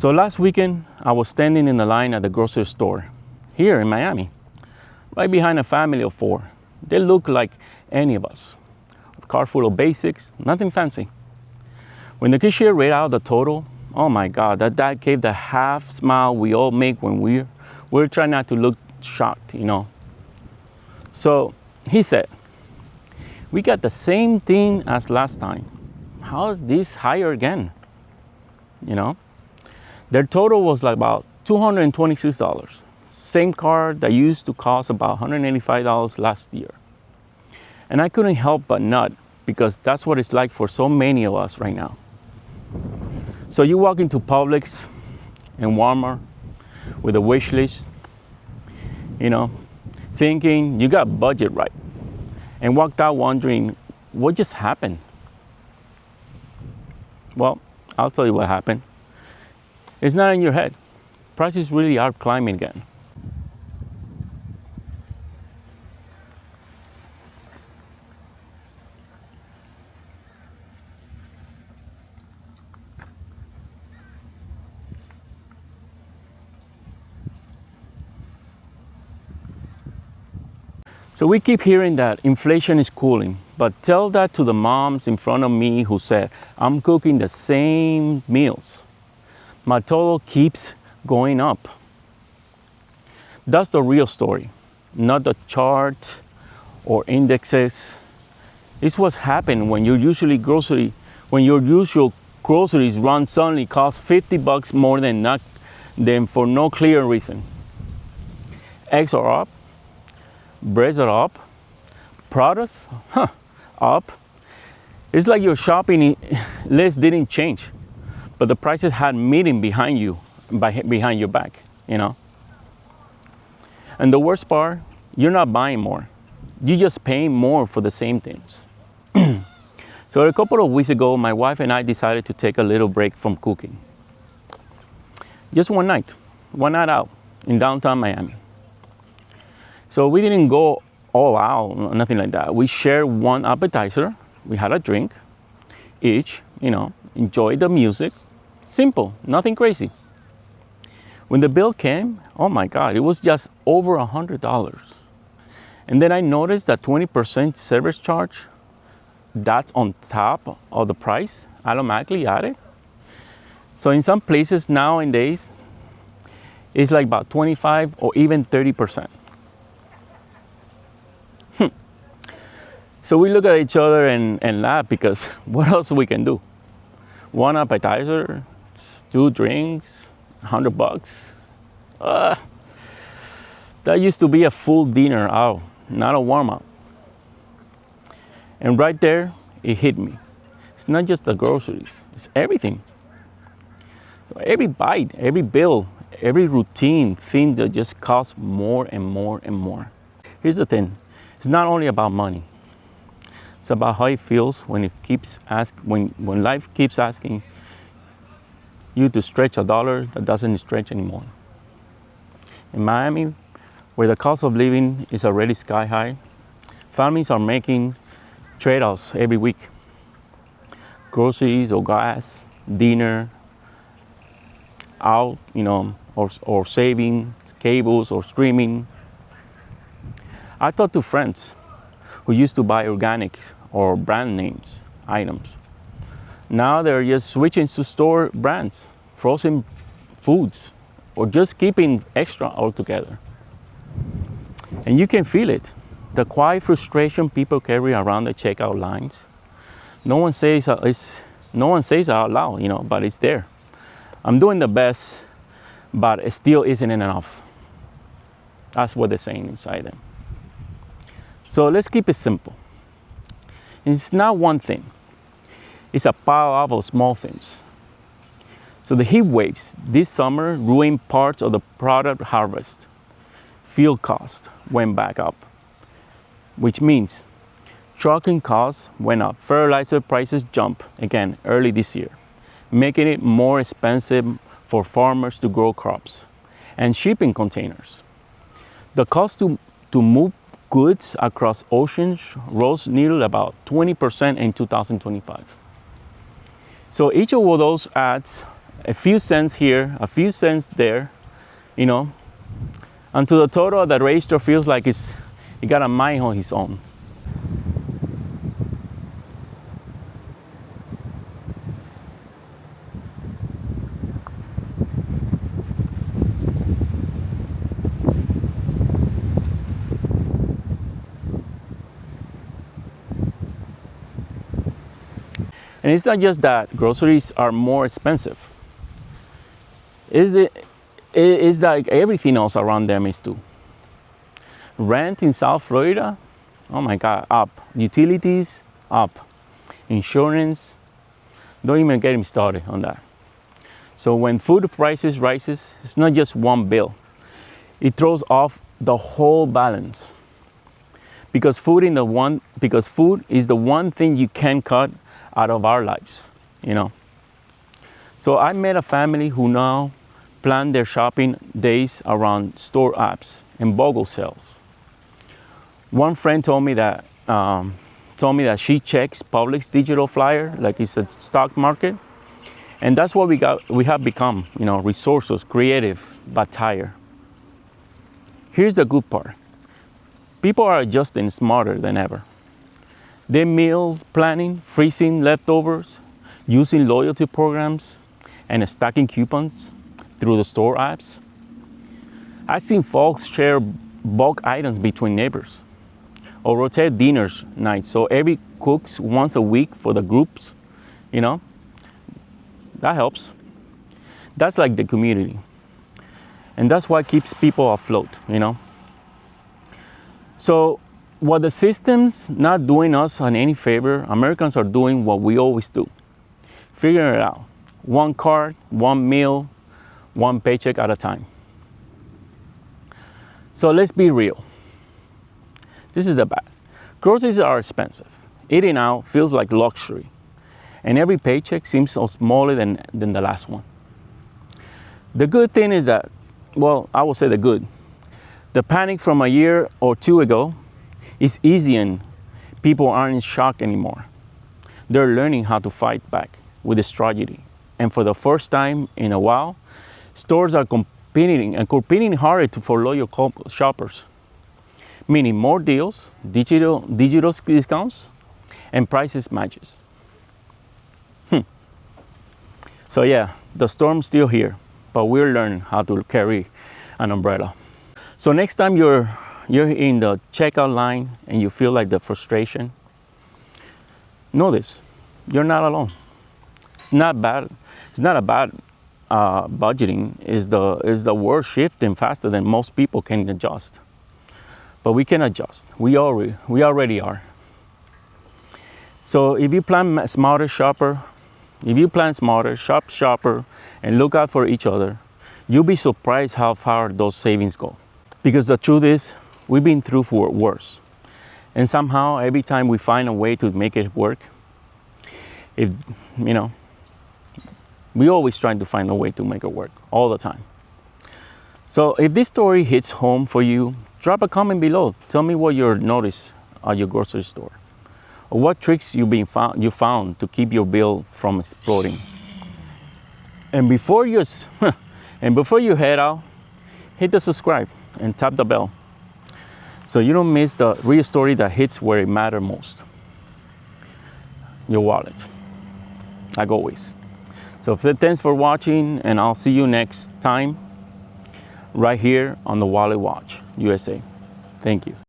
So last weekend, I was standing in the line at the grocery store here in Miami, right behind a family of 4. They look like any of us. A car full of basics, nothing fancy. When the cashier read out the total, oh my God, that gave the half smile we all make when we're trying not to look shocked, So he said, "We got the same thing as last time. How is this higher again?" Their total was like about $226. Same car that used to cost about $185 last year. And I couldn't help but nod because that's what it's like for so many of us right now. So you walk into Publix and Walmart with a wish list, thinking you got budget right, and walked out wondering what just happened. Well, I'll tell you what happened. It's not in your head. Prices really are climbing again. So we keep hearing that inflation is cooling, but tell that to the moms in front of me who said, "I'm cooking the same meals. My total keeps going up." That's the real story, not the chart or indexes. It's what's happened when your usual groceries run suddenly cost $50 more than for no clear reason. Eggs are up, breads are up, products, up. It's like your shopping list didn't change, but the prices had meeting behind your back, And the worst part, you're not buying more. You're just paying more for the same things. So a couple of weeks ago, my wife and I decided to take a little break from cooking. Just one night out in downtown Miami. So we didn't go all out, nothing like that. We shared one appetizer. We had a drink each, enjoyed the music. Simple, nothing crazy. When the bill came, oh my God, it was just over $100. And then I noticed that 20% service charge, that's on top of the price, automatically added. So in some places nowadays, it's like about 25 or even 30%. So we look at each other and laugh because what else we can do? One appetizer, 2 drinks, $100. That used to be a full dinner out, not a warm-up. And right there, it hit me. It's not just the groceries, it's everything. So every bite, every bill, every routine thing that just costs more and more and more. Here's the thing, it's not only about money. It's about how it feels when when life keeps asking you to stretch a dollar that doesn't stretch anymore. In Miami, where the cost of living is already sky high, families are making trade-offs every week. Groceries or gas, dinner, out, or saving, cables or streaming. I talked to friends who used to buy organics or brand names items. Now they're just switching to store brands, frozen foods, or just keeping extra altogether. And you can feel it, the quiet frustration people carry around the checkout lines. No one says it out loud, but it's there. I'm doing the best, but it still isn't enough. That's what they're saying inside them. So let's keep it simple. It's not one thing. It's a pile up of small things. So the heat waves this summer ruined parts of the product harvest. Fuel costs went back up, which means trucking costs went up. Fertilizer prices jumped again early this year, making it more expensive for farmers to grow crops. And shipping containers. The cost to move goods across oceans rose nearly about 20% in 2025. So each of those adds a few cents here, a few cents there, you know, until the total of the register feels like it got a mind on its own. And it's not just that groceries are more expensive. It's like everything else around them is too. Rent in South Florida, oh my God, up. Utilities, up. Insurance, don't even get me started on that. So when food prices rises, it's not just one bill. It throws off the whole balance. Because food is the one thing you can cut out of our lives, you know. So I met a family who now plan their shopping days around store apps and BOGO sales. One friend told me that she checks Publix digital flyer like it's a stock market, and that's what we have become, you know, resources, creative but tired. Here's the good part. People are adjusting smarter than ever. They're meal planning, freezing leftovers, using loyalty programs, and stacking coupons through the store apps. I've seen folks share bulk items between neighbors or rotate dinners nights so every cooks once a week for the groups, you know. That helps. That's like the community. And that's what keeps people afloat, you know. So what the system's not doing us on any favor, Americans are doing what we always do. Figuring it out. One card, one meal, one paycheck at a time. So let's be real. This is the bad. Groceries are expensive. Eating out feels like luxury. And every paycheck seems so smaller than the last one. The good thing is that, well, I will say the good. The panic from a year or two ago is easy and people aren't in shock anymore. They're learning how to fight back with a strategy. And for the first time in a while, stores are competing harder for loyal shoppers, meaning more deals, digital discounts, and prices matches. So yeah, the storm's still here, but we're learning how to carry an umbrella. So next time you're in the checkout line and you feel like the frustration, know this: you're not alone. It's not bad. It's not a bad budgeting. Is the world shifting faster than most people can adjust? But we can adjust. We already are. So if you plan smarter, shop sharper, and look out for each other, you'll be surprised how far those savings go. Because the truth is, we've been through for worse. And somehow, every time we find a way to make it work, we always try to find a way to make it work, all the time. So if this story hits home for you, drop a comment below. Tell me what you noticed at your grocery store, or what tricks you found to keep your bill from exploding. And before you head out, hit the subscribe and tap the bell so you don't miss the real story that hits where it matters most: your wallet, like always. So thanks for watching, and I'll see you next time right here on the Wallet Watch USA. Thank you.